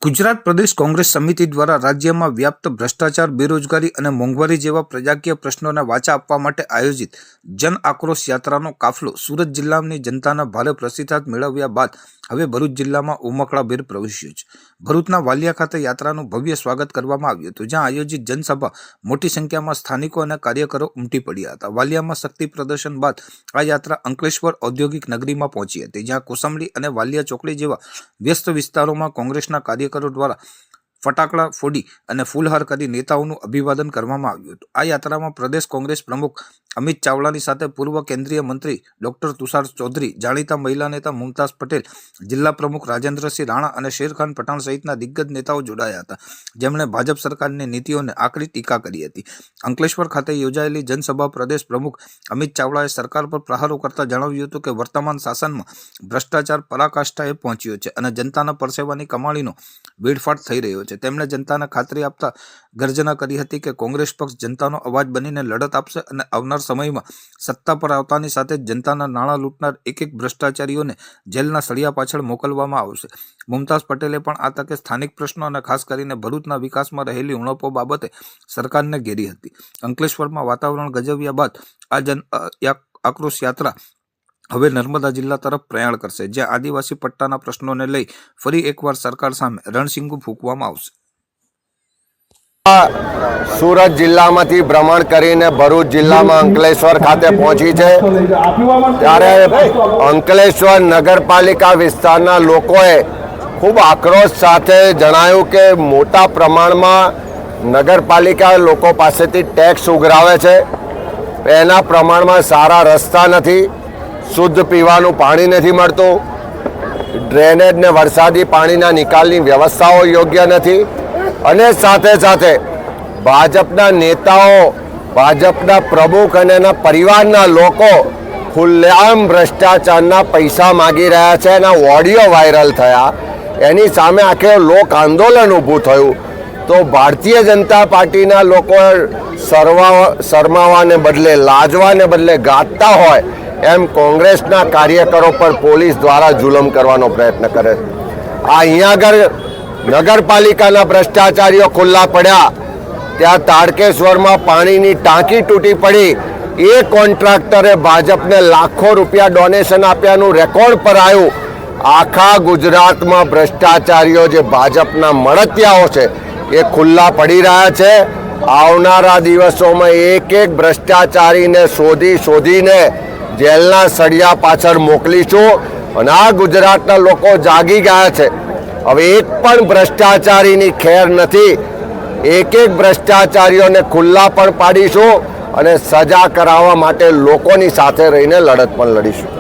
ગુજરાત પ્રદેશ કોંગ્રેસ સમિતિ દ્વારા રાજ્યમાં વ્યાપ્ત ભ્રષ્ટાચાર, બેરોજગારી અને મોંઘવારી જેવા પ્રજાકીય પ્રશ્નોને વાચા આપવા માટે આયોજિત જન આક્રોશ યાત્રાનો કાફલો સુરત જિલ્લાની જનતાના ભારે પ્રતિસાદ મેળવ્યા બાદ હવે ભરૂચ જિલ્લામાં ઉમકળાભેર પ્રવેશ્યો છે। ભરૂચના વાલિયા ખાતે યાત્રાનું ભવ્ય સ્વાગત કરવામાં આવ્યું હતું, જ્યાં આયોજિત જનસભા મોટી સંખ્યામાં સ્થાનિકો અને કાર્યકરો ઉમટી પડ્યા હતા। વાલિયામાં શક્તિ પ્રદર્શન બાદ આ યાત્રા અંકલેશ્વર ઔદ્યોગિક નગરીમાં પહોંચી હતી, જ્યાં કોસંબડી અને વાલિયા ચોકડી જેવા વ્યસ્ત વિસ્તારોમાં કોંગ્રેસના કાર્યકરો દ્વારા ફટાકડા ફોડી અને ફૂલહાર કરી નેતાઓનું અભિવાદન કરવામાં આવ્યું હતું। આ યાત્રામાં પ્રદેશ કોંગ્રેસ પ્રમુખ અમિત ચાવડાની સાથે પૂર્વ કેન્દ્રીય મંત્રી ડોક્ટર તુષાર ચૌધરી, જાણીતા મહિલા નેતા મુમતાઝ પટેલ, જિલ્લા પ્રમુખ રાજેન્દ્રસિંહ રાણા અને શેરખાન પઠાણ સહિતના દિગ્ગજ નેતાઓ જોડાયા હતા, જેમણે ભાજપ સરકારની નીતિઓને આકરી ટીકા કરી હતી। અંકલેશ્વર ખાતે યોજાયેલી જનસભા પ્રદેશ પ્રમુખ અમિત ચાવડાએ સરકાર પર પ્રહારો કરતા જણાવ્યું હતું કે વર્તમાન શાસનમાં ભ્રષ્ટાચાર પરાકાષ્ઠાએ પહોંચ્યો છે અને જનતાના પરસેવાની કમાણીનો વેડફાટ થઈ રહ્યો છે। તેમણે જનતાને ખાતરી આપતા ગર્જના કરી હતી કે કોંગ્રેસ પક્ષ જનતાનો અવાજ બનીને લડત આપશે અને આવનાર સમયમાં સત્તા પર આવતાની સાથે જ જનતાના નાણાં લૂંટનાર એક ભ્રષ્ટાચારીઓને જેલના સળિયા પાછળ મોકલવામાં આવશે। મુમતાઝ પટેલે પણ આ તકે સ્થાનિક પ્રશ્નો અને ખાસ કરીને ભરૂચના વિકાસમાં રહેલી ઉણપો બાબતે સરકારને ઘેરી હતી। અંકલેશ્વરમાં વાતાવરણ ગજવ્યા બાદ આ જન આક્રોશ યાત્રા હવે નર્મદા જિલ્લા તરફ પ્રયાણ કરશે, જ્યાં આદિવાસી પટ્ટાના પ્રશ્નોને લઈ ફરી એકવાર સરકાર સામે રણશીંગું ફૂંકવામાં આવશે। સુરત જિલ્લામાંથી ભ્રમણ કરીને ભરૂચ જિલ્લામાં અંકલેશ્વર ખાતે પહોંચી છે, ત્યારે અંકલેશ્વર નગરપાલિકા વિસ્તારના લોકોએ ખૂબ આક્રોશ સાથે જણાવ્યું કે મોટા પ્રમાણમાં નગરપાલિકા લોકો પાસેથી ટેક્સ ઉઘરાવે છે, એના પ્રમાણમાં સારા રસ્તા નથી, શુદ્ધ પીવાનું પાણી નથી મળતું, ડ્રેનેજ ને વરસાદી પાણીના નિકાલની વ્યવસ્થાઓ યોગ્ય નથી અને સાથે સાથે ભાજપના નેતાઓ, ભાજપના પ્રમુખ અને એના પરિવારના લોકો ખુલ્લેઆમ ભ્રષ્ટાચારના પૈસા માગી રહ્યા છે। એના ઓડિયો વાયરલ થયા, એની સામે આખે લોક આંદોલન ઊભું થયું, તો ભારતીય જનતા પાર્ટીના લોકો શરમાવાને બદલે, લાજવાને બદલે ગાતા હોય એમ કોંગ્રેસના કાર્યકરો પર પોલીસ દ્વારા જુલમ કરવાનો પ્રયત્ન કરે છે। અહીંયા આગળ નગરપાલિકાના ભ્રષ્ટાચારીઓ ખુલ્લા પડ્યા, ત્યાં તાડકેશ્વરમાં પાણીની ટાંકી તૂટી પડી, એ કોન્ટ્રાક્ટરે ભાજપને લાખો રૂપિયા ડોનેશન આપ્યાનું રેકોર્ડ પર આવ્યું। આખા ગુજરાતમાં ભ્રષ્ટાચારીઓ જે ભાજપના મળતિયાઓ છે એ ખુલ્લા પડી રહ્યા છે। આવનારા દિવસોમાં એક ભ્રષ્ટાચારીને શોધીને જેલના સળિયા પાછળ મોકલીશું અને આ ગુજરાતના લોકો જાગી ગયા છે। હવે એક પણ ભ્રષ્ટાચારીની ખેર નથી, એક ભ્રષ્ટાચારીઓને ખુલ્લા પણ પાડીશું અને સજા કરાવવા માટે લોકોની સાથે રહીને લડત પણ લડીશું।